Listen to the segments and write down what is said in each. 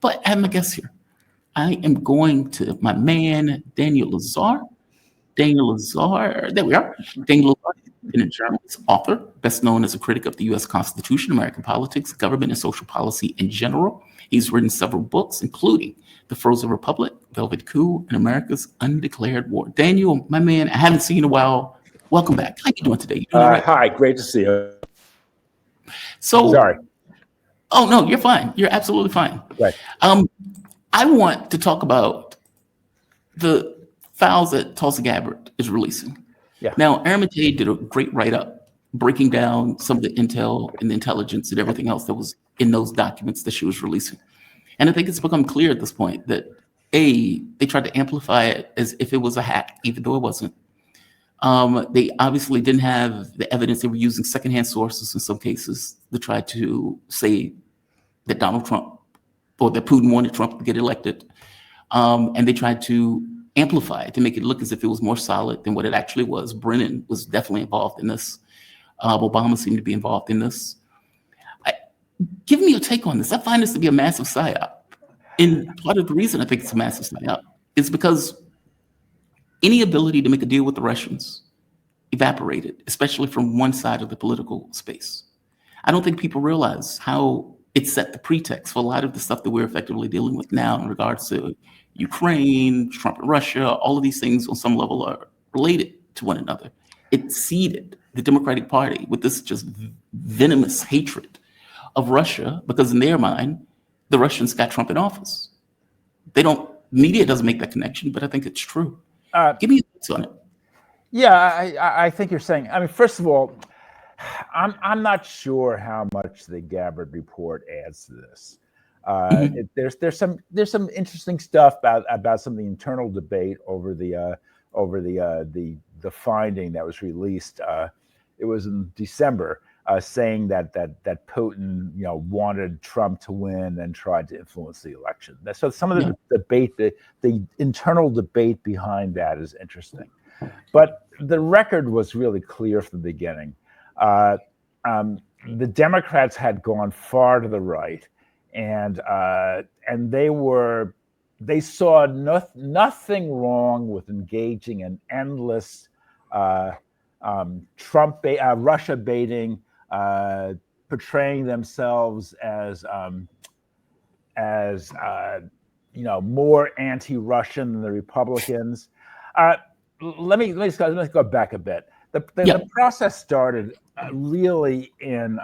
But I have my guest here. I am going to my man, Daniel Lazare. Daniel Lazare, there we are. Daniel Lazare, independent journalist, author, best known as a critic of the U.S. Constitution, American politics, government, and social policy in general. He's written several books, including The Frozen Republic, Velvet Coup, and America's Undeclared War. Daniel, my man, I haven't seen you in a while. Welcome back. How you doing today? You doing all right? Hi, great to see you. So, Sorry. Oh no, you're fine. You're absolutely fine. Right. I want to talk about the files that Tulsi Gabbard is releasing. Yeah. Now, Armitage did a great write-up breaking down some of the intel and the intelligence and everything else that was in those documents that she was releasing. And I think it's become clear at this point that they tried to amplify it as if it was a hack, even though it wasn't. They obviously didn't have the evidence. They were using secondhand sources in some cases to try to say that Donald Trump or that Putin wanted Trump to get elected. And they tried to amplify it to make it look as if it was more solid than what it actually was. Brennan was definitely involved in this. Obama seemed to be involved in this. Give me your take on this. I find this to be a massive psyop. And part of the reason I think it's a massive psyop is because any ability to make a deal with the Russians evaporated, especially from one side of the political space. I don't think people realize how it set the pretext for a lot of the stuff that we're effectively dealing with now in regards to Ukraine, Trump and Russia. All of these things on some level are related to one another. It seeded the Democratic Party with this just venomous hatred of Russia because in their mind, the Russians got Trump in office. Media doesn't make that connection, but I think it's true. Give me your thoughts on it. Yeah, I think you're saying, I mean, first of all, I'm not sure how much the Gabbard report adds to this. There's some interesting stuff about some of the internal debate over the finding that was released. It was in December, saying that Putin, wanted Trump to win and tried to influence the election. So some of the debate, the internal debate behind that is interesting. But the record was really clear from the beginning. The Democrats had gone far to the right, and they saw nothing wrong with engaging in endless Russia baiting, portraying themselves as more anti-Russian than the Republicans. Let me go back a bit. The process started really in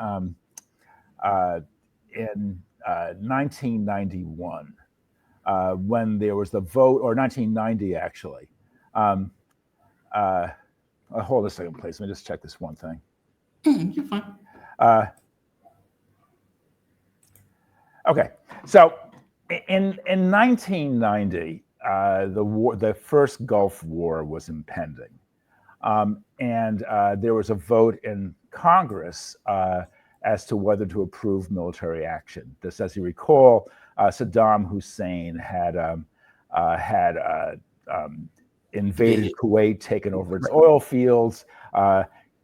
1991 when there was the vote, or 1990 actually. Hold on a second, please. Let me just check this one thing. You're fine. Okay, so in 1990, the first Gulf War was impending, and there was a vote in Congress as to whether to approve military action. This, as you recall, Saddam Hussein had invaded Kuwait, taken over its oil fields.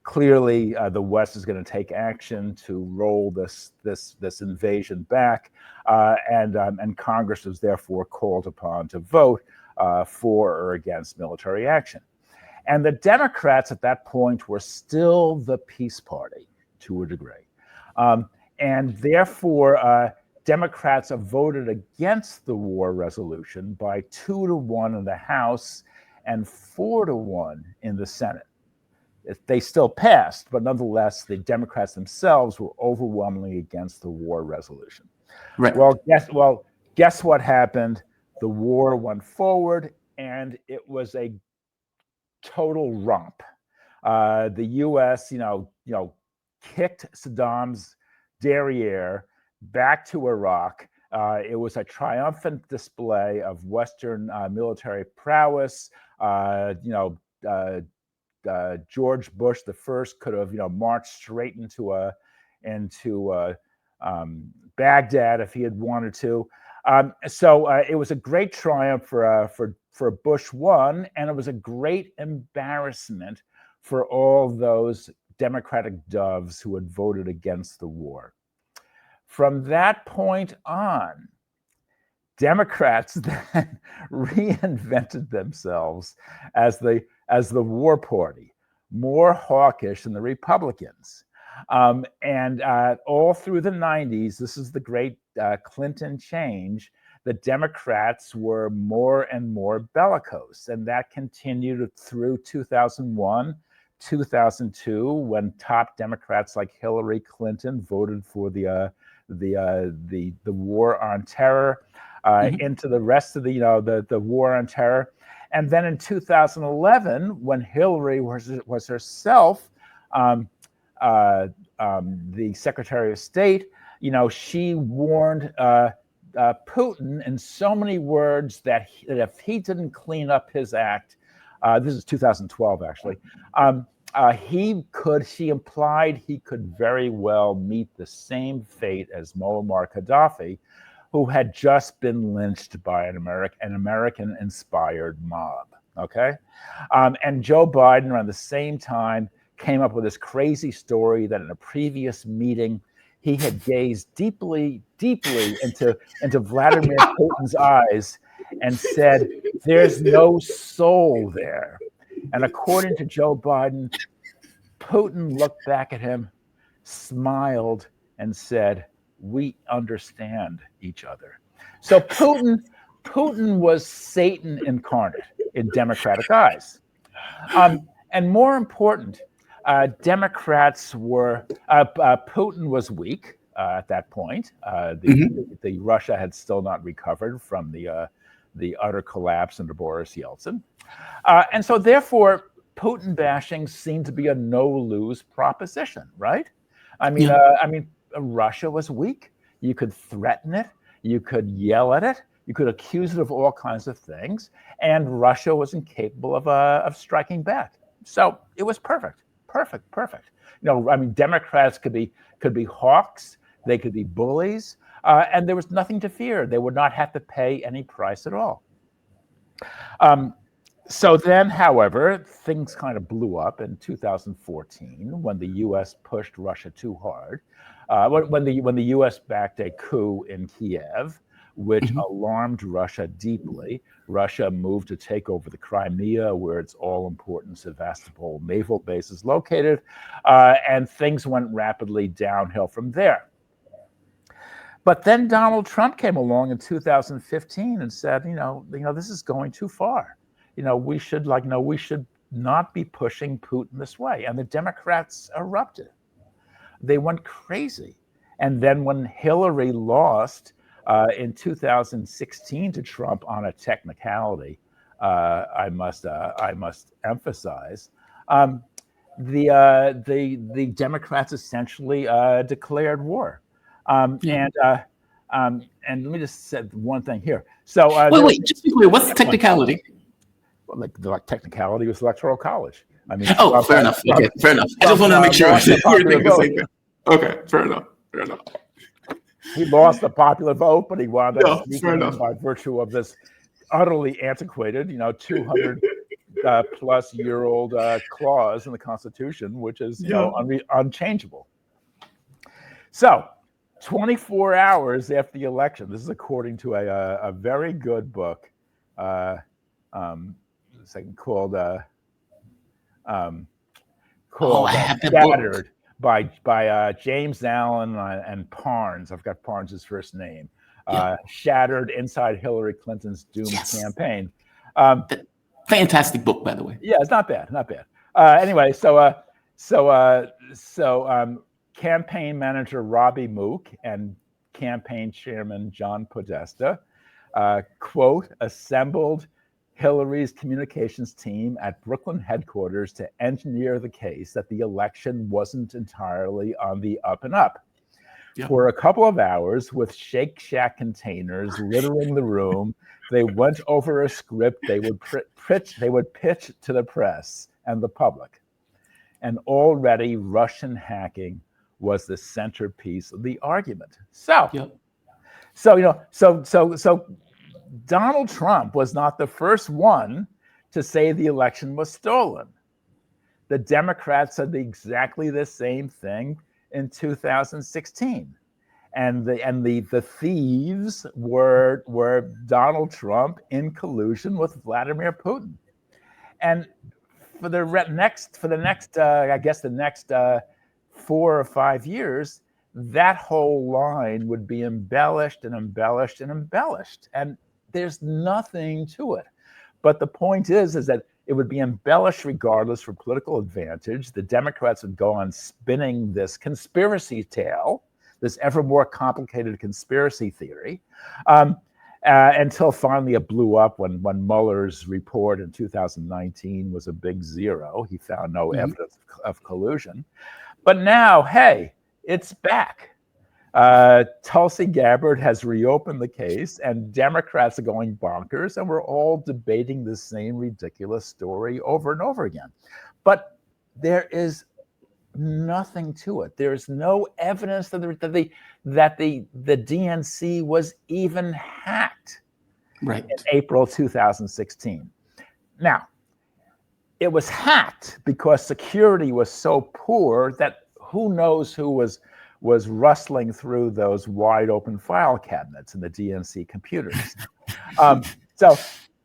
Clearly, the West is going to take action to roll this invasion back, and Congress was therefore called upon to vote for or against military action. And the Democrats at that point were still the peace party to a degree, and therefore Democrats have voted against the war resolution by 2-1 in the House and 4-1 in the Senate. They still passed, but nonetheless, the Democrats themselves were overwhelmingly against the war resolution. Right. Well, guess what happened? The war went forward, and it was a total romp. The U.S., kicked Saddam's derriere back to Iraq. It was a triumphant display of Western military prowess. George Bush the first could have, marched straight into Baghdad if he had wanted to. So it was a great triumph for Bush 1, and it was a great embarrassment for all those Democratic doves who had voted against the war. From that point on, Democrats then reinvented themselves as the war party, more hawkish than the Republicans. And all through the 90s, this is the great Clinton change, the Democrats were more and more bellicose. And that continued through 2001, 2002, when top Democrats like Hillary Clinton voted for the war on terror, into the rest of the war on terror. And then in 2011, when Hillary was herself the Secretary of State, she warned Putin in so many words that if he didn't clean up his act, this is 2012 actually, she implied he could very well meet the same fate as Muammar Gaddafi, who had just been lynched by an American-inspired mob, okay? And Joe Biden, around the same time, came up with this crazy story that in a previous meeting, he had gazed deeply, deeply into Vladimir Putin's eyes and said, "There's no soul there." And according to Joe Biden, Putin looked back at him, smiled, and said, "We understand each other." So Putin was Satan incarnate in Democratic eyes. And more important, Democrats were, Putin was weak at that point. The Russia had still not recovered from the utter collapse under Boris Yeltsin. And so therefore, Putin bashing seemed to be a no-lose proposition, right? I mean, Russia was weak. You could threaten it. You could yell at it. You could accuse it of all kinds of things. And Russia was incapable of striking back. So it was perfect. Democrats could be hawks. They could be bullies. And there was nothing to fear. They would not have to pay any price at all. So then, however, things kind of blew up in 2014 when the U.S. pushed Russia too hard. When the U.S. backed a coup in Kiev, which alarmed Russia deeply. Russia moved to take over the Crimea, where its all-important Sevastopol naval base is located, and things went rapidly downhill from there. But then Donald Trump came along in 2015 and said, this is going too far. We should not be pushing Putin this way. And the Democrats erupted. They went crazy. And then when Hillary lost in 2016 to Trump on a technicality, I must emphasize, the Democrats essentially declared war. And let me just say one thing here. So wait, just be clear. What's the technicality? Well, the technicality was Electoral College. I mean, fair enough. Okay, fair enough. I just wanted to make sure. Okay, fair enough. He lost the popular vote, but he wound up by virtue of this utterly antiquated, 200 plus year old clause in the Constitution, which is unchangeable. So 24 hours after the election, this is according to a very good book called Shattered by James Allen and Parnes. I've got Parnes' first name. Shattered Inside Hillary Clinton's Doomed Campaign. Fantastic book, by the way. Yeah, it's not bad. Anyway, so campaign manager Robbie Mook and campaign chairman John Podesta, quote, assembled Hillary's communications team at Brooklyn headquarters to engineer the case that the election wasn't entirely on the up and up. Yep. For a couple of hours, with Shake Shack containers littering the room, they went over a script they would pitch to the press and the public. And already Russian hacking was the centerpiece of the argument. So Donald Trump was not the first one to say the election was stolen. The Democrats said exactly the same thing in 2016. and the thieves were Donald Trump in collusion with Vladimir Putin. And for the next I guess the next 4 or 5 years, that whole line would be embellished and embellished and embellished, and there's nothing to it. But the point is that it would be embellished regardless for political advantage. The Democrats would go on spinning this conspiracy tale, this ever more complicated conspiracy theory, until finally it blew up when Mueller's report in 2019 was a big zero. He found no evidence of collusion. But now, hey, it's back. Tulsi Gabbard has reopened the case, and Democrats are going bonkers, and we're all debating the same ridiculous story over and over again. But there is nothing to it. There is no evidence that the DNC was even hacked in April 2016. Now, it was hacked because security was so poor that who knows who was rustling through those wide open file cabinets in the DNC computers. So,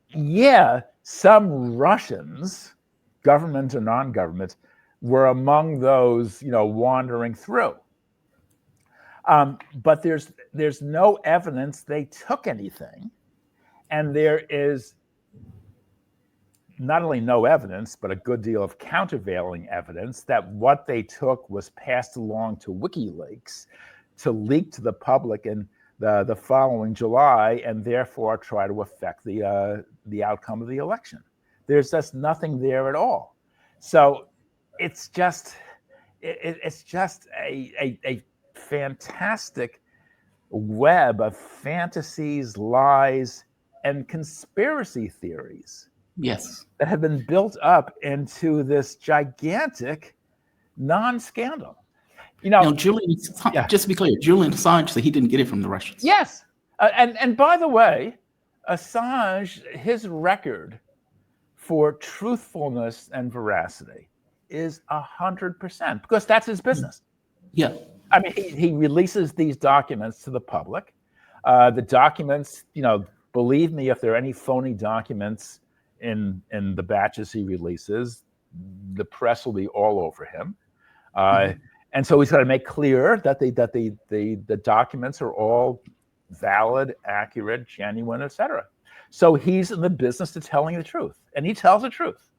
yeah, some Russians, government or non-government, were among those, wandering through. But there's no evidence they took anything, and there is not only no evidence, but a good deal of countervailing evidence that what they took was passed along to WikiLeaks to leak to the public in the following July, and therefore try to affect the outcome of the election. There's just nothing there at all. So it's just a fantastic web of fantasies, lies, and conspiracy theories. Yes. That have been built up into this gigantic non-scandal. Julian, just to be clear, Julian Assange said he didn't get it from the Russians. Yes. And by the way, Assange, his record for truthfulness and veracity is 100%, because that's his business. Yeah. I mean, he releases these documents to the public. The documents, believe me, if there are any phony documents in the batches he releases, the press will be all over him. And so he's got to make clear that the documents are all valid, accurate, genuine, etc. So he's in the business of telling the truth, and he tells the truth.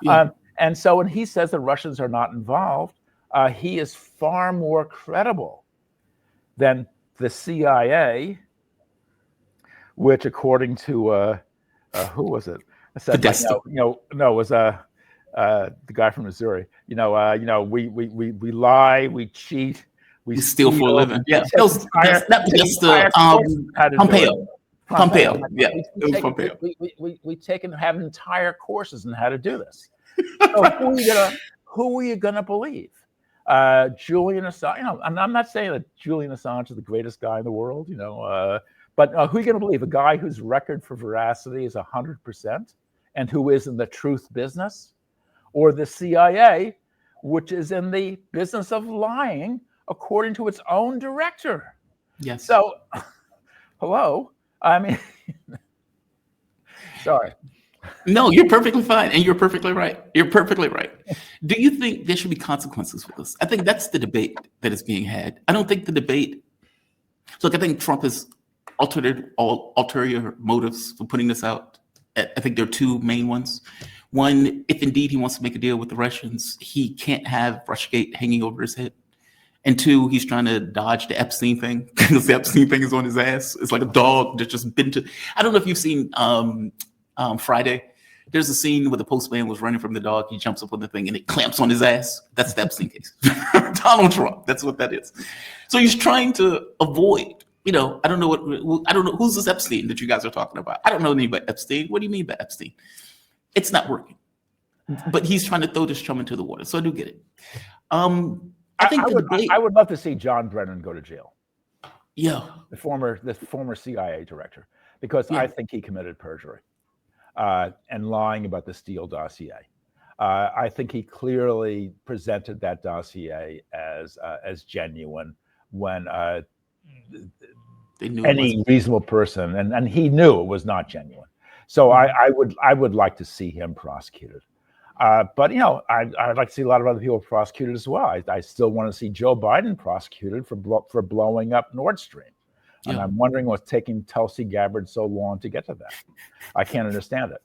Yeah. And so when he says the Russians are not involved, he is far more credible than the CIA, which, according to who was it? Said, it was the guy from Missouri. We lie, we cheat, we steal for a living. Yeah, Pompeo. Yeah, it was Pompeo. We take and have entire courses on how to do this. So who are you gonna believe? Julian Assange. And I'm not saying that Julian Assange is the greatest guy in the world, but who are you gonna believe? A guy whose record for veracity is 100%, and who is in the truth business, or the CIA, which is in the business of lying according to its own director? Yes. So, hello. I mean, sorry. No, you're perfectly fine, and you're perfectly right. You're perfectly right. Do you think there should be consequences for this? I think that's the debate that is being had. I don't think the debate. Look, I think Trump has ulterior motives for putting this out. I think there are two main ones. One, if indeed he wants to make a deal with the Russians, he can't have Russiagate hanging over his head. And two, he's trying to dodge the Epstein thing, because the Epstein thing is on his ass. It's like a dog that's just been to. I don't know if you've seen Friday. There's a scene where the postman was running from the dog. He jumps up on the thing and it clamps on his ass. That's the Epstein case. Donald Trump. That's what that is. So he's trying to avoid. I don't know who's this Epstein that you guys are talking about. I don't know anything about Epstein. What do you mean by Epstein? It's not working. But he's trying to throw this chum into the water. So I do get it. I would love to see John Brennan go to jail. Yeah, the former CIA director, because I think he committed perjury and lying about the Steele dossier. I think he clearly presented that dossier as genuine when They knew any reasonable person, and he knew it was not genuine. So I would like to see him prosecuted. But I'd like to see a lot of other people prosecuted as well. I still want to see Joe Biden prosecuted for blowing up Nord Stream. And I'm wondering what's taking Tulsi Gabbard so long to get to that. I can't understand it.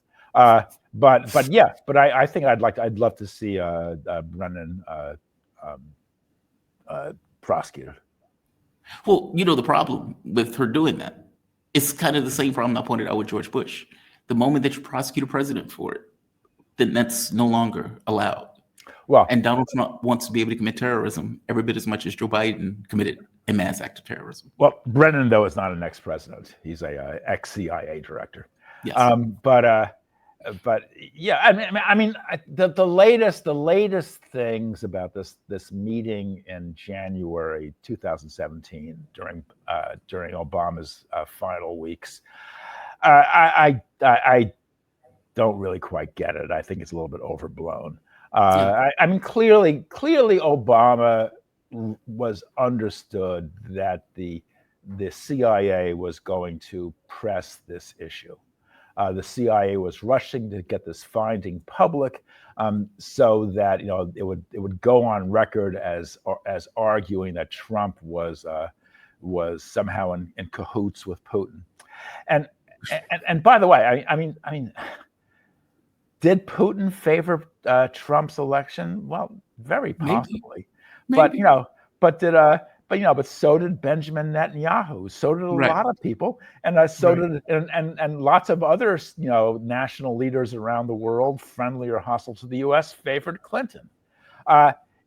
But I think I'd love to see Brennan prosecuted. Well, the problem with her doing that, it's kind of the same problem I pointed out with George Bush. The moment that you prosecute a president for it, then that's no longer allowed. Well, and Donald Trump wants to be able to commit terrorism every bit as much as Joe Biden committed a mass act of terrorism. Well, Brennan, though, is not an ex-president. He's a ex-CIA director. Yes. But yeah, I mean, the latest things about this meeting in January 2017 during Obama's final weeks, I don't really quite get it. I think it's a little bit overblown. I mean, clearly, Obama was understood that the CIA was going to press this issue. The CIA was rushing to get this finding public, so that it would go on record as arguing that Trump was somehow in cahoots with Putin. And by the way, I mean, did Putin favor Trump's election? Well, very possibly. Maybe. But so did Benjamin Netanyahu. So did a lot of people, and did and lots of other national leaders around the world, friendly or hostile to the U.S., favored Clinton.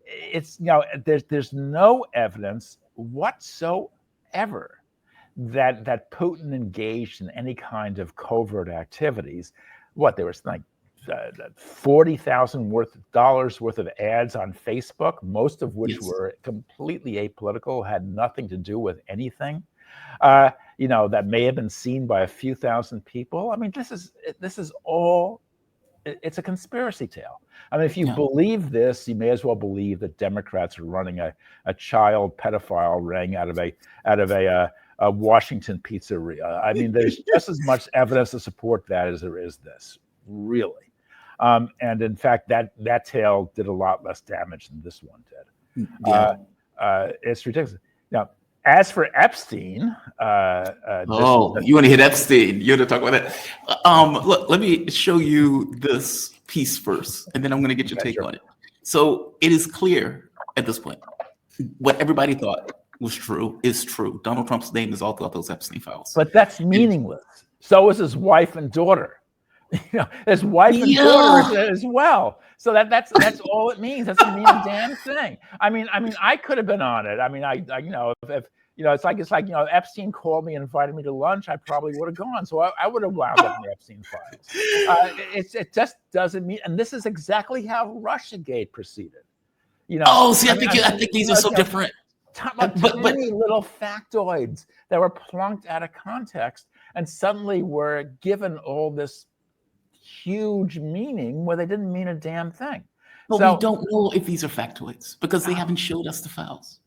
It's there's no evidence whatsoever that Putin engaged in any kind of covert activities. There was like $40,000 worth of ads on Facebook, most of which were completely apolitical, had nothing to do with anything. That may have been seen by a few thousand people. I mean, this is all. It's a conspiracy tale. I mean, if you believe this, you may as well believe that Democrats are running a child pedophile ring out of a Washington pizzeria. I mean, there's just as much evidence to support that as there is this, really. And in fact, that tale did a lot less damage than this one did. It's ridiculous. Now, as for Epstein, you want to hit Epstein? You want to talk about that? Look, let me show you this piece first, and then I'm going to get your take on it. So it is clear at this point what everybody thought was true is true. Donald Trump's name is all throughout those Epstein files. But that's meaningless. So is his wife and daughter. His wife and daughter as well. So that's all it means. Doesn't mean a damn thing. I mean, I could have been on it. I mean, I if it's like Epstein called me and invited me to lunch, I probably would have gone. So I would have wound up in the Epstein files. It just doesn't mean. And this is exactly how Russiagate proceeded. I think these are so different. Tiny little factoids that were plunked out of context and suddenly were given all this huge meaning where they didn't mean a damn thing. But we don't know if these are factoids because they haven't showed us the files.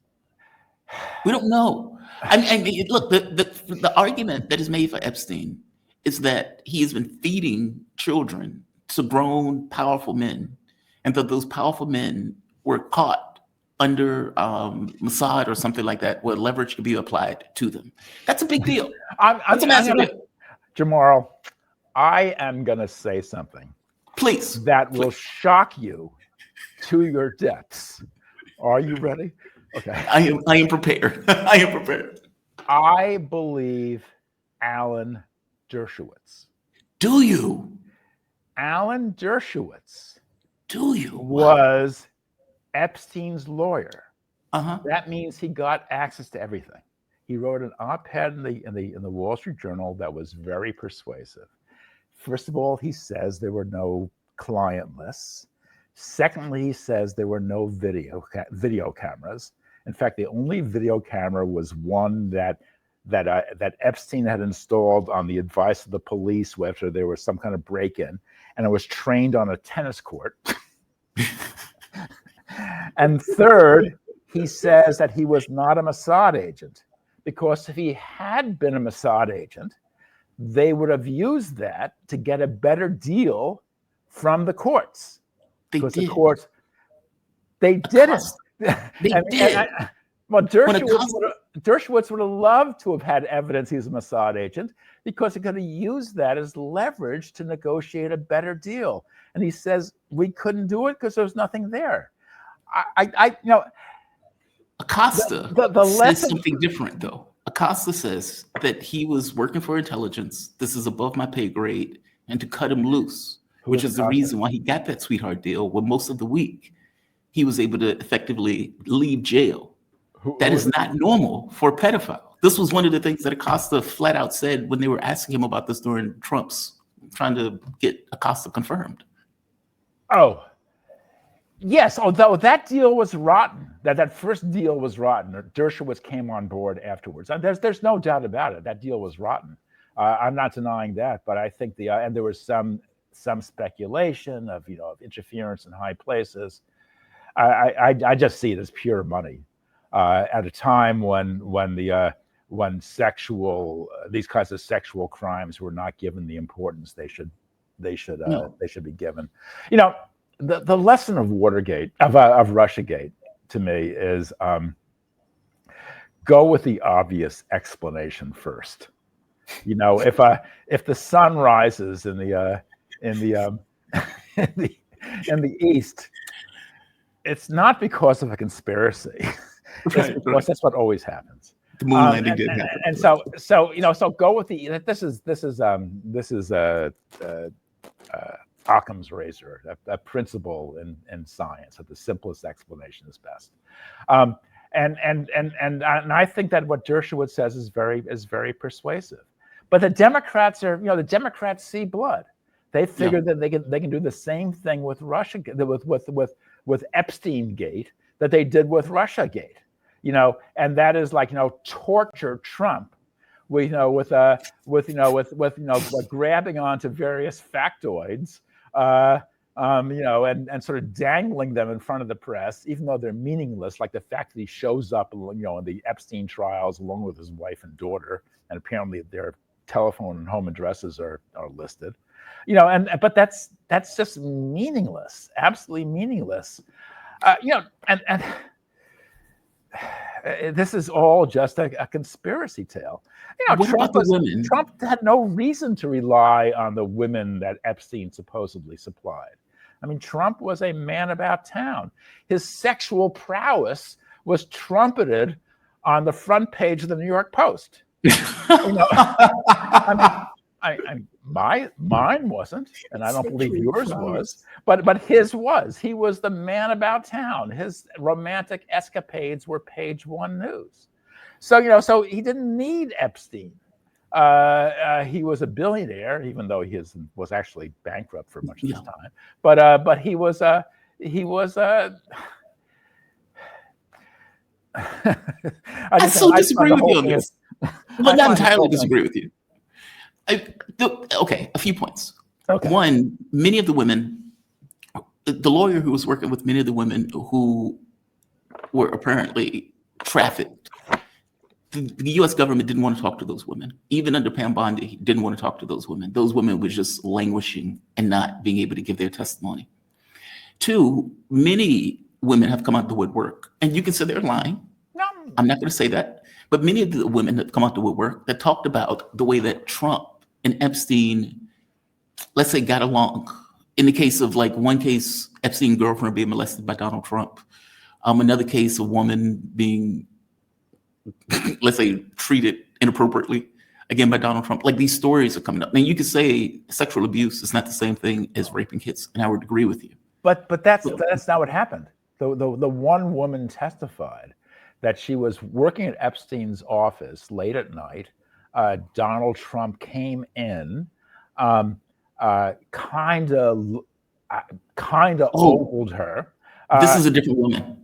We don't know. I mean, look, the argument that is made for Epstein is that he has been feeding children to grown, powerful men, and that those powerful men were caught under Mossad or something like that, where leverage could be applied to them. That's a big deal. That's a massive deal. Jamal, I am going to say something. Please. That will shock you to your depths. Are you ready? Okay. I am prepared. I am prepared. I believe Alan Dershowitz. Do you? Alan Dershowitz. Do you? Was Epstein's lawyer. Uh-huh. That means he got access to everything. He wrote an op-ed in the Wall Street Journal that was very persuasive. First of all, he says there were no client lists. Secondly, he says there were no video cameras. In fact, the only video camera was one that Epstein had installed on the advice of the police after there was some kind of break-in, and it was trained on a tennis court. And third, he says that he was not a Mossad agent because if he had been a Mossad agent, they would have used that to get a better deal from the courts. They because did. the courts, they didn't. They did. Well, Dershowitz would have loved to have had evidence he's a Mossad agent because he could have used that as leverage to negotiate a better deal. And he says we couldn't do it because there was nothing there. Acosta says something different, though. Acosta says that he was working for intelligence. This is above my pay grade, and to cut him loose, which is the reason why he got that sweetheart deal. Where most of the week he was able to effectively leave jail. That is not normal for a pedophile. This was one of the things that Acosta flat out said when they were asking him about this during Trump's trying to get Acosta confirmed. Oh, yes. Although that deal was rotten, that first deal was rotten. Dershowitz came on board afterwards. There's no doubt about it. That deal was rotten. I'm not denying that, but I think and there was some speculation of interference in high places. I just see it as pure money. At a time when these kinds of sexual crimes were not given the importance they should be given. The lesson of Watergate, of Russiagate, to me is go with the obvious explanation first. If the sun rises in the east, it's not because of a conspiracy. Because that's what always happens. The moon landing didn't happen. And so go with the. This is Occam's razor, a principle in science that the simplest explanation is best. And I think that what Dershowitz says is very persuasive. But the Democrats the Democrats see blood. They figure that they can do the same thing with with Epstein Gate that they did with Russiagate. And that is torture Trump, with grabbing onto various factoids, and sort of dangling them in front of the press, even though they're meaningless, like the fact that he shows up, in the Epstein trials along with his wife and daughter, and apparently their telephone and home addresses are listed, but that's just meaningless, absolutely meaningless, and this is all just a conspiracy tale. Trump had no reason to rely on the women that Epstein supposedly supplied. I mean, Trump was a man about town. His sexual prowess was trumpeted on the front page of the New York Post. Mine wasn't, and I don't believe yours was, but his was. He was the man about town. His romantic escapades were page one news. So he didn't need Epstein. He was a billionaire, even though he was actually bankrupt for much of his time. But he was I still disagree with you on this. Well, not entirely disagree with you. A few points. Okay. One, many of the women, the lawyer who was working with many of the women who were apparently trafficked, the U.S. government didn't want to talk to those women. Even under Pam Bondi, didn't want to talk to those women. Those women were just languishing and not being able to give their testimony. Two, many women have come out the woodwork, and you can say they're lying. No, I'm not going to say that. But many of the women that come out the woodwork that talked about the way that Trump and Epstein, let's say, got along. In the case of one case, Epstein's girlfriend being molested by Donald Trump. Another case, a woman being, let's say, treated inappropriately, again, by Donald Trump. These stories are coming up. Now, you could say sexual abuse is not the same thing as raping kids, and I would agree with you. But that's not what happened. The one woman testified that she was working at Epstein's office late at night. Donald Trump came in, kind of ogled her. This is a different woman.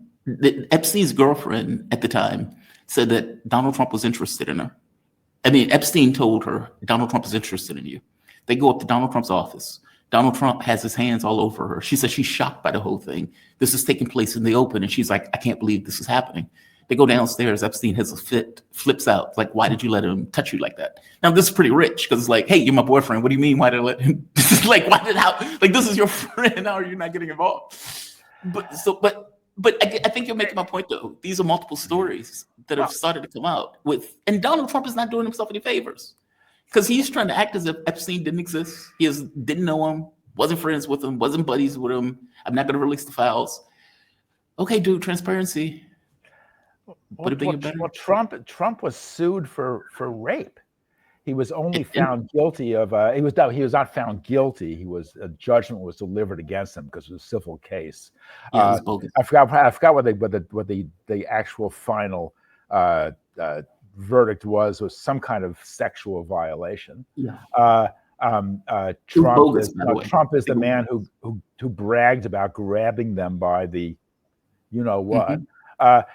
Epstein's girlfriend at the time said that Donald Trump was interested in her. I mean, Epstein told her, Donald Trump is interested in you. They go up to Donald Trump's office. Donald Trump has his hands all over her. She says she's shocked by the whole thing. This is taking place in the open. And she's like, I can't believe this is happening. They go downstairs. Epstein has a fit, flips out. Like, why did you let him touch you like that? Now, this is pretty rich because it's like, hey, you're my boyfriend. What do you mean? Why did I let him? Like, this is your friend. How are you not getting involved? But I think you're making my point, though. These are multiple stories that have started to come out and Donald Trump is not doing himself any favors because he's trying to act as if Epstein didn't exist. Didn't know him, wasn't friends with him, wasn't buddies with him. I'm not going to release the files. Okay, dude, transparency. Trump was sued for rape. He was only found guilty of. He was not found guilty. A judgment was delivered against him because it was a civil case. Yeah, it was bogus. I forgot what the actual final verdict was some kind of sexual violation. Yeah. Trump is the man who bragged about grabbing them by the, you know what. Mm-hmm. The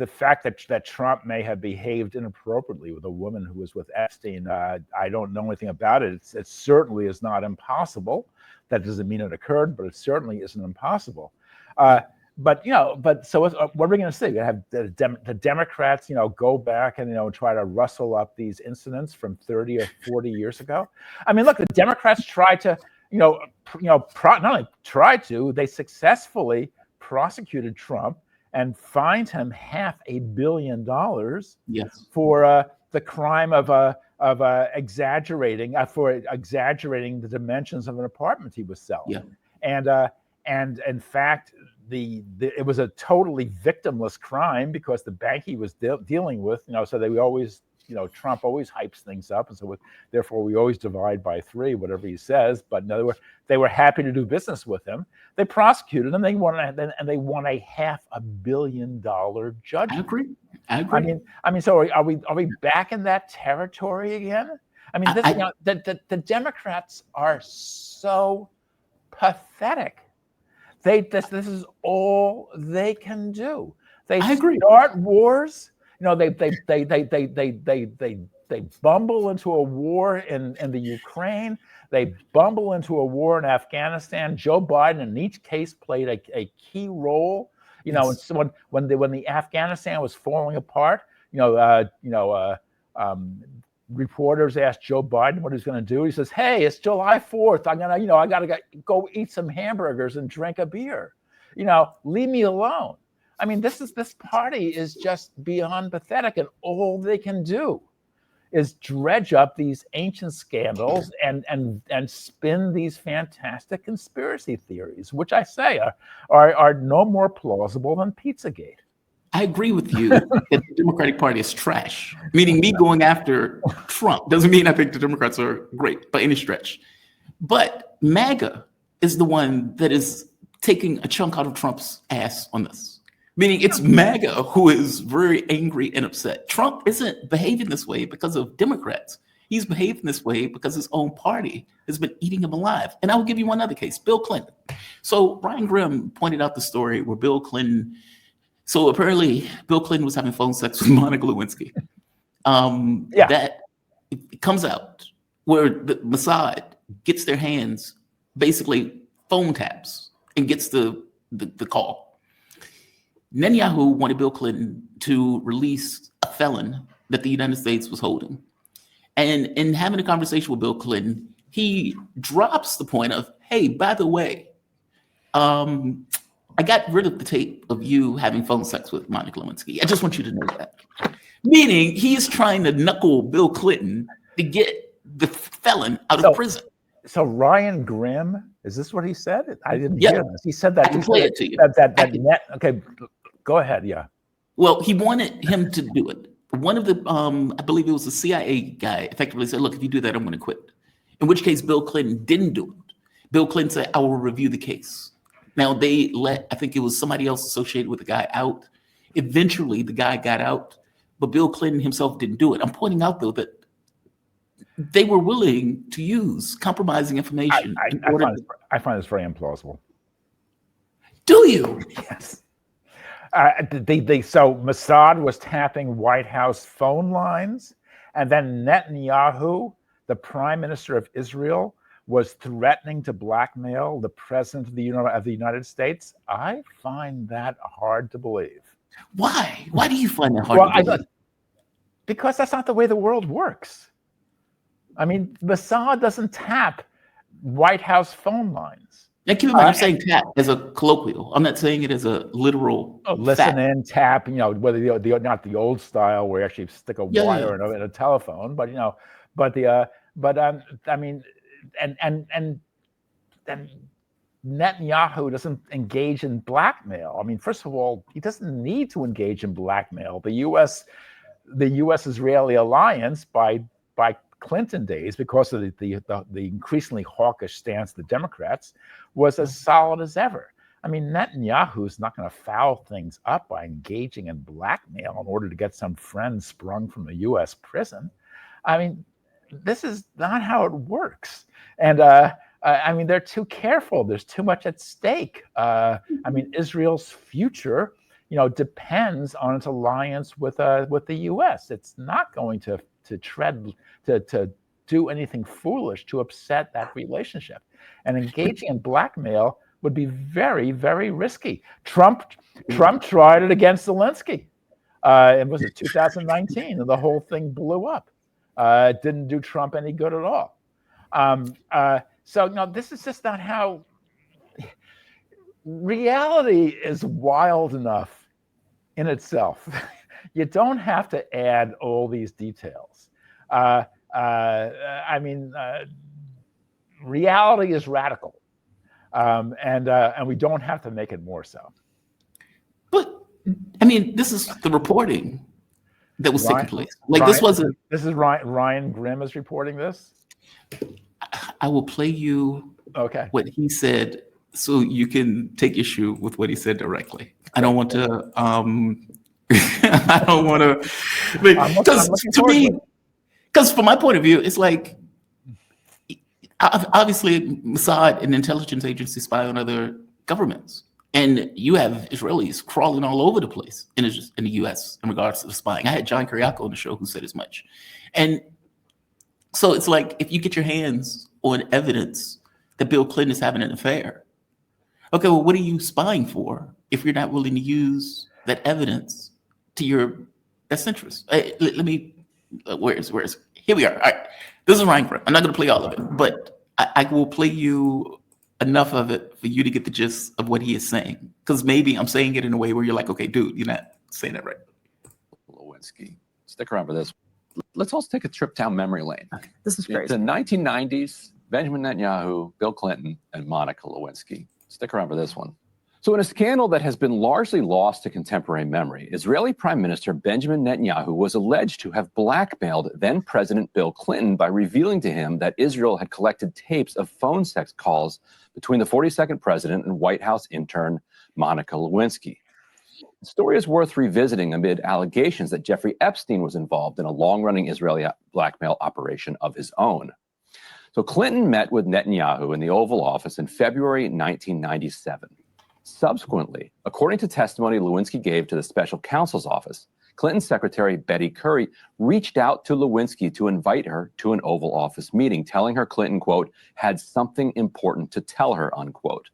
fact that Trump may have behaved inappropriately with a woman who was with Epstein, I don't know anything about it. It certainly is not impossible. That doesn't mean it occurred, but it certainly isn't impossible. What are we going to say? We have the Democrats, go back and try to rustle up these incidents from 30 or 40 years ago. I mean, look, the Democrats tried to, not only tried to, they successfully prosecuted Trump and fined him $500 million for the crime of exaggerating the dimensions of an apartment he was selling. Yeah. And in fact, it was a totally victimless crime because the bank he was dealing with, so they always, Trump always hypes things up, and so therefore we always divide by 3 whatever he says. But no, they were happy to do business with him. They prosecuted him. They won a $500 million judgment. I agree. I mean. So are we back in that territory again? I mean, the Democrats are so pathetic. This is all they can do. They start wars. They bumble into a war in the Ukraine. They bumble into a war in Afghanistan. Joe Biden, in each case, played a key role. Yes. When the Afghanistan was falling apart, reporters asked Joe Biden what he's going to do. He says, "Hey, it's July 4th. I gotta go eat some hamburgers and drink a beer. Leave me alone." I mean, this party is just beyond pathetic, and all they can do is dredge up these ancient scandals and spin these fantastic conspiracy theories, which I say are no more plausible than Pizzagate. I agree with you that the Democratic Party is trash. Meaning me going after Trump doesn't mean I think the Democrats are great by any stretch. But MAGA is the one that is taking a chunk out of Trump's ass on this. Meaning it's MAGA who is very angry and upset. Trump isn't behaving this way because of Democrats. He's behaving this way because his own party has been eating him alive. And I will give you one other case, Bill Clinton. So Ryan Grimm pointed out the story where Bill Clinton, so apparently Bill Clinton was having phone sex with Monica Lewinsky. That it comes out where the Mossad gets their hands, basically phone taps and gets the call. Netanyahu wanted Bill Clinton to release a felon that the United States was holding. And in having a conversation with Bill Clinton, he drops the point of, hey, by the way, I got rid of the tape of you having phone sex with Monica Lewinsky. I just want you to know that. Meaning he's trying to knuckle Bill Clinton to get the felon out of prison. So Ryan Grimm, is this what he said? I didn't hear this. He said that. I can play it to you. Okay, go ahead. Yeah. Well, he wanted him to do it. One of the, I believe it was the CIA guy, effectively said, look, if you do that, I'm going to quit. In which case, Bill Clinton didn't do it. Bill Clinton said, I will review the case. Now, they let, I think it was somebody else associated with the guy out. Eventually, the guy got out, but Bill Clinton himself didn't do it. I'm pointing out, though, that they were willing to use compromising information. I find this very implausible. Do you? Yes. So Mossad was tapping White House phone lines, and then Netanyahu, the prime minister of Israel, was threatening to blackmail the president of the United States. I find that hard to believe. Why? Why do you find that hard Well, to believe? because that's not the way the world works. I mean, Mossad doesn't tap White House phone lines. Now, keep in mind, I'm saying tap as a colloquial. I'm not saying it as a literal Listen fact. in, tap, whether not the old style where you actually stick a wire Yeah. in a telephone, but I mean, and Netanyahu doesn't engage in blackmail. I mean, first of all, he doesn't need to engage in blackmail. The U.S.-Israeli alliance by Clinton days, because of the increasingly hawkish stance of the Democrats, was as solid as ever. I mean, Netanyahu's not going to foul things up by engaging in blackmail in order to get some friend sprung from a U.S. prison. I mean, this is not how it works. And I mean, they're too careful. There's too much at stake. I mean, Israel's future, depends on its alliance with the U.S. It's not going to do anything foolish to upset that relationship. And engaging in blackmail would be very, very risky. Trump tried it against Zelensky. It was 2019, and the whole thing blew up. It didn't do Trump any good at all. So no, this is just not how. Reality is wild enough in itself. You don't have to add all these details. I mean, reality is radical, and we don't have to make it more so. But I mean, this is the reporting that was taking place. Like Ryan, this wasn't. This is Ryan Grimm is reporting this. I will play you what he said, so you can take issue with what he said directly. I don't want to. I don't want to. Because to me, because from my point of view, it's like obviously Mossad, an intelligence agency, spy on other governments, and you have Israelis crawling all over the place in the U.S. in regards to spying. I had John Kiriakou on the show who said as much, and so it's like if you get your hands on evidence that Bill Clinton is having an affair, okay, well, what are you spying for if you're not willing to use that evidence to your best interest? Let me, where's, here we are. All right, this is Ryan Grimm. I'm not going to play all of it, but I will play you enough of it for you to get the gist of what he is saying. Because maybe I'm saying it in a way where you're like, okay, dude, you're not saying that right. Lewinsky. Stick around for this. Let's also take a trip down memory lane. Okay. This is crazy. The 1990s, Benjamin Netanyahu, Bill Clinton, and Monica Lewinsky. Stick around for this one. So in a scandal that has been largely lost to contemporary memory, Israeli Prime Minister Benjamin Netanyahu was alleged to have blackmailed then-President Bill Clinton by revealing to him that Israel had collected tapes of phone sex calls between the 42nd president and White House intern Monica Lewinsky. The story is worth revisiting amid allegations that Jeffrey Epstein was involved in a long-running Israeli blackmail operation of his own. So Clinton met with Netanyahu in the Oval Office in February 1997. Subsequently, according to testimony Lewinsky gave to the special counsel's office, Clinton's secretary Betty Curry reached out to Lewinsky to invite her to an Oval Office meeting, telling her Clinton, quote, had something important to tell her, unquote.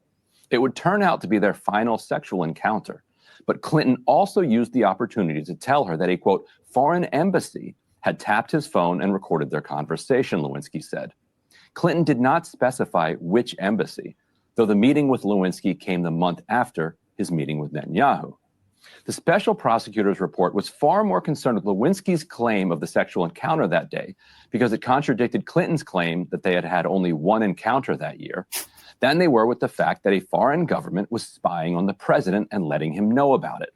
It would turn out to be their final sexual encounter. But Clinton also used the opportunity to tell her that a, quote, foreign embassy had tapped his phone and recorded their conversation, Lewinsky said. Clinton did not specify which embassy, though the meeting with Lewinsky came the month after his meeting with Netanyahu. The special prosecutor's report was far more concerned with Lewinsky's claim of the sexual encounter that day because it contradicted Clinton's claim that they had had only one encounter that year than they were with the fact that a foreign government was spying on the president and letting him know about it.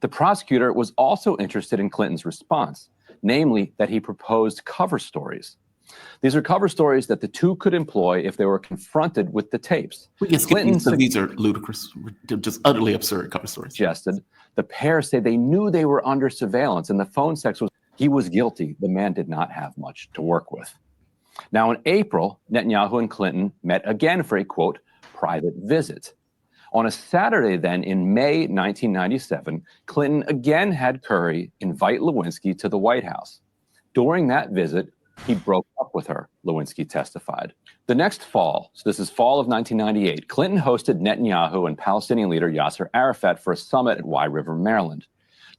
The prosecutor was also interested in Clinton's response, namely that he proposed cover stories. These are cover stories that the two could employ if they were confronted with the tapes. We can skip these, these are ludicrous, just utterly absurd cover stories. Suggested the pair say they knew they were under surveillance and the phone sex was, he was guilty. The man did not have much to work with. Now in April, Netanyahu and Clinton met again for a, quote, private visit. On a Saturday then in May 1997, Clinton again had Curry invite Lewinsky to the White House. During that visit, he broke up with her, Lewinsky testified. The next fall, so this is fall of 1998, Clinton hosted Netanyahu and Palestinian leader Yasser Arafat for a summit at Wye River, Maryland.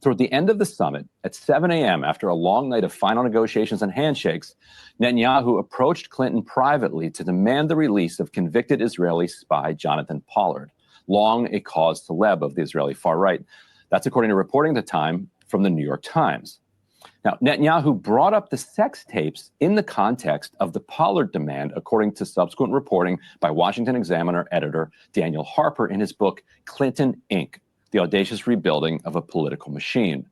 Toward the end of the summit, at 7 a.m., after a long night of final negotiations and handshakes, Netanyahu approached Clinton privately to demand the release of convicted Israeli spy Jonathan Pollard, long a cause célèbre of the Israeli far right. That's according to reporting at the time from the New York Times. Now, Netanyahu brought up the sex tapes in the context of the Pollard demand, according to subsequent reporting by Washington Examiner editor Daniel Harper in his book, Clinton, Inc., The Audacious Rebuilding of a Political Machine.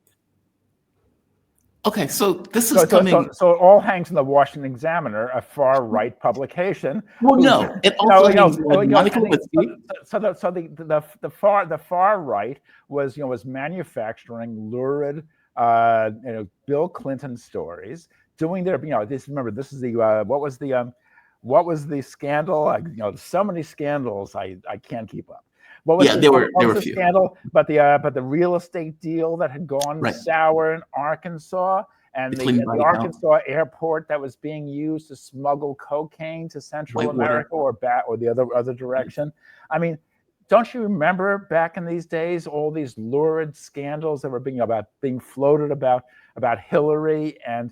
Okay, so this is coming. So it all hangs in the Washington Examiner, a far-right publication. Well, no, it also hangs on Monica Lewinsky. So the far right was manufacturing lurid Bill Clinton stories, doing their this is the what was the scandal? So many scandals I can't keep up. What was there were the scandal? But the real estate deal that had gone sour in Arkansas, and the Arkansas airport that was being used to smuggle cocaine to Central America or the other direction. I mean, don't you remember back in these days all these lurid scandals that were being floated about Hillary and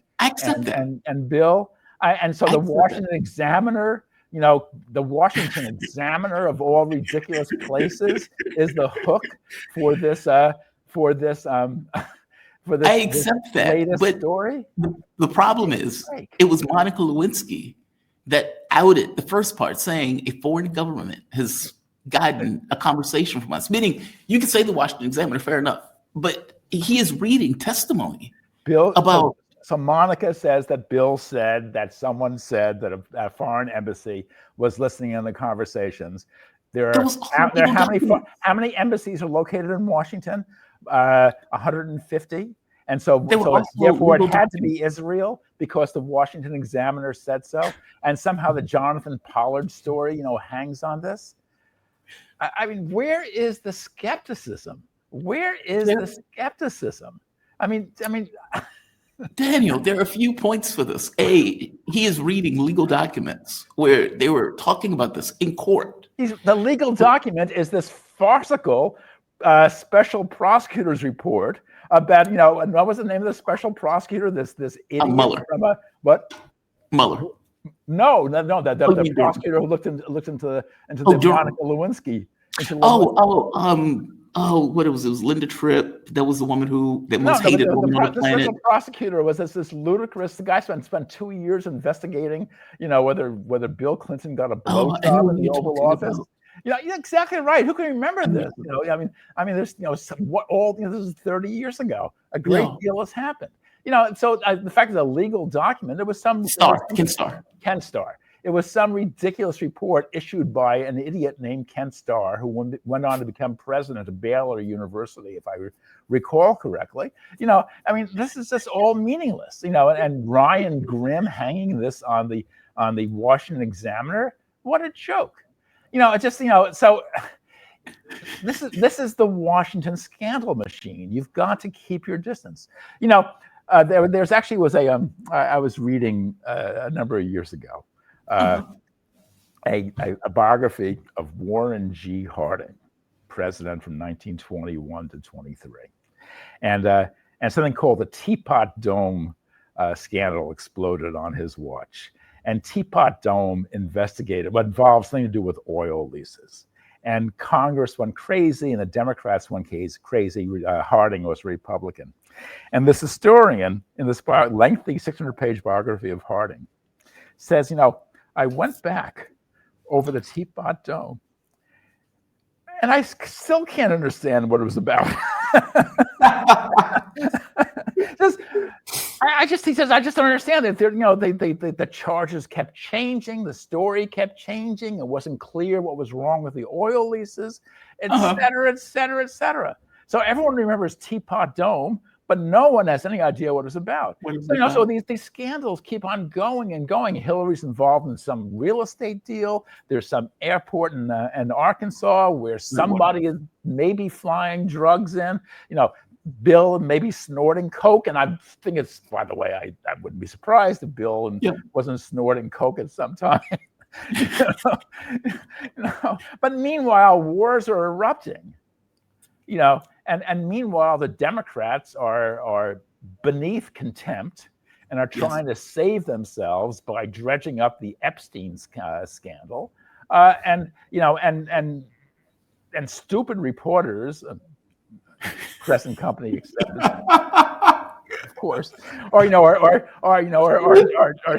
Bill? The Washington Examiner, the Washington Examiner of all ridiculous places is the hook for this I accept that, but story. The problem is it was Monica Lewinsky that outed the first part, saying a foreign government has gotten a conversation from us. Meaning, you can say the Washington Examiner, fair enough, but he is reading testimony about. So Monica says that Bill said that someone said that a foreign embassy was listening in the conversations. How many embassies are located in Washington? 150. And so therefore it had to be Israel because the Washington Examiner said so. And somehow the Jonathan Pollard story, hangs on this. I mean, where is the skepticism? Where is the skepticism? I mean, Daniel, there are a few points for this. A, he is reading legal documents where they were talking about this in court. The legal document is this farcical special prosecutor's report about, and what was the name of the special prosecutor? This idiot Mueller. What? Mueller. No. The prosecutor who looked into the Monica Lewinsky. What it was Linda Tripp. That was the woman the most hated woman on the planet. The special prosecutor was this ludicrous. The guy spent 2 years investigating, whether Bill Clinton got a blowjob in the Oval Office. You're exactly right. Who can remember this? There's this is 30 years ago. A great deal has happened. So the fact that a legal document, there was some Ken Starr. It was some ridiculous report issued by an idiot named Ken Starr, who went on to become president of Baylor University, if I recall correctly. This is just all meaningless. And Ryan Grimm hanging this on the Washington Examiner. What a joke. So this is the Washington scandal machine. You've got to keep your distance. There's actually was I was reading a number of years ago a biography of Warren G. Harding, president from 1921 to 23, and something called the Teapot Dome scandal exploded on his watch. And Teapot Dome investigated what involves something to do with oil leases. And Congress went crazy, and the Democrats went crazy. Harding was a Republican. And this historian, in this lengthy 600-page biography of Harding, says, I went back over the Teapot Dome, and I still can't understand what it was about. He says, I just don't understand it. The charges kept changing, the story kept changing. It wasn't clear what was wrong with the oil leases, et cetera, et cetera, et cetera. So everyone remembers Teapot Dome, but no one has any idea what it's about. So these scandals keep on going and going. Hillary's involved in some real estate deal. There's some airport in Arkansas where somebody is maybe flying drugs in. Bill maybe snorting coke, and I think it's. By the way, I wouldn't be surprised if Bill wasn't snorting coke at some time. But meanwhile, wars are erupting. and meanwhile, the Democrats are beneath contempt and are trying to save themselves by dredging up the Epstein scandal, and stupid reporters, present company accepted, of course, are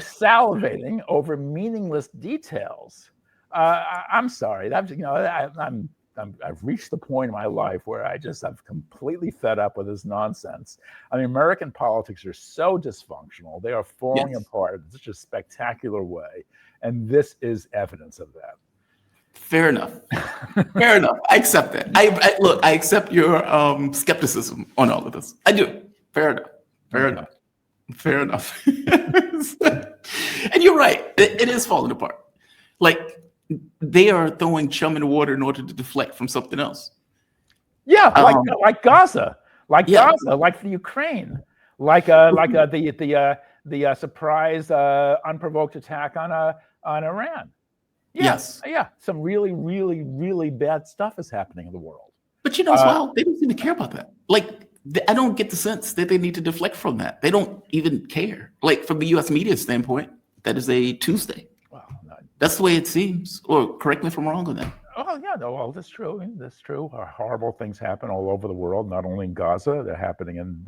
salivating over meaningless details. I'm sorry, I've reached the point in my life where I'm completely fed up with this nonsense. I mean, American politics are so dysfunctional; they are falling apart in such a spectacular way, and this is evidence of that. Fair enough. Fair enough. I accept that. I accept your skepticism on all of this. I do. Fair enough. Fair enough. Fair enough. And you're right. It is falling apart. Like, they are throwing chum in the water in order to deflect from something else. Yeah, like Gaza, Gaza, like the Ukraine, like the surprise unprovoked attack on Iran. Yes. Yeah. Some really, really, really bad stuff is happening in the world. But as well, they don't seem to care about that. Like, I don't get the sense that they need to deflect from that. They don't even care. Like, from the U.S. media standpoint, that is a Tuesday. Wow. That's the way it seems. Or correct me if I'm wrong on that. Oh, yeah, no, well, that's true. That's true. Horrible things happen all over the world, not only in Gaza. They're happening in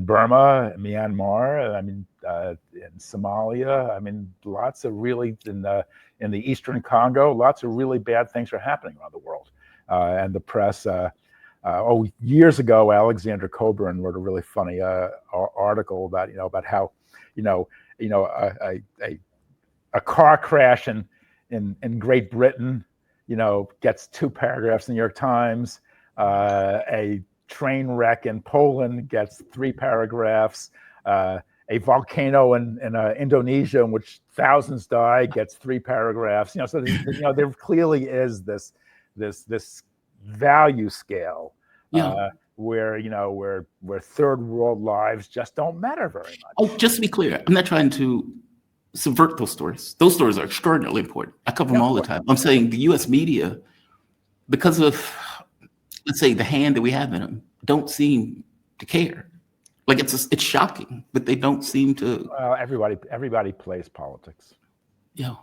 Burma, Myanmar. I mean, in Somalia. I mean, lots of really in the Eastern Congo. Lots of really bad things are happening around the world. And the press. Years ago, Alexander Coburn wrote a really funny article about how a car crash in Great Britain, gets 2 paragraphs in the New York Times. A train wreck in Poland gets 3 paragraphs. A volcano in Indonesia in which thousands die gets 3 paragraphs. So there clearly is this value scale where third world lives just don't matter very much. Oh, just to be clear, I'm not trying to subvert those stories. Those stories are extraordinarily important. I cover them all the time. I'm saying the U.S. media, because of, let's say, the hand that we have in them, don't seem to care. Like, it's shocking, but they don't seem to. Well, everybody plays politics. Yeah.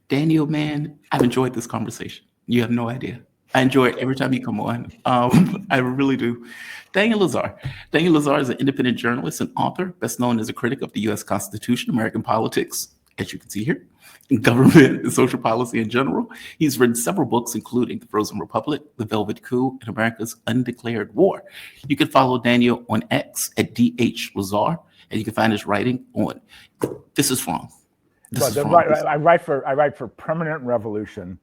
Daniel, man, I've enjoyed this conversation. You have no idea. I enjoy it every time you come on. I really do. Daniel Lazare. Daniel Lazare is an independent journalist and author, best known as a critic of the U.S. Constitution, American politics, as you can see here, and government and social policy in general. He's written several books, including The Frozen Republic, The Velvet Coup, and America's Undeclared War. You can follow Daniel on X at DH Lazare, and you can find his writing on This Is Wrong. I write for Permanent Revolution.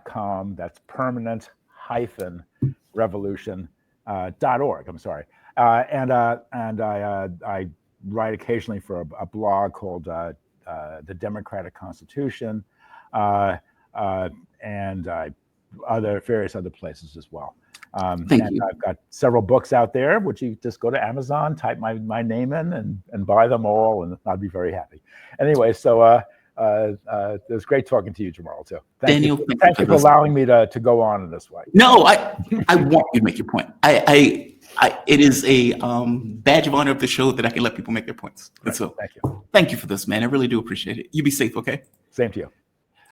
.com. That's permanent-revolution.org. I'm sorry. And I write occasionally for a blog called The Democratic Constitution, and various other places as well. Thank you. I've got several books out there, which you just go to Amazon, type my name in, and buy them all, and I'd be very happy. Anyway, so it was great talking to you, Jamal, too. Thank you for allowing me to go on in this way. No, I want you to make your point. It is a badge of honor of the show that I can let people make their points. And so, thank you. Thank you for this, man. I really do appreciate it. You be safe, okay? Same to you.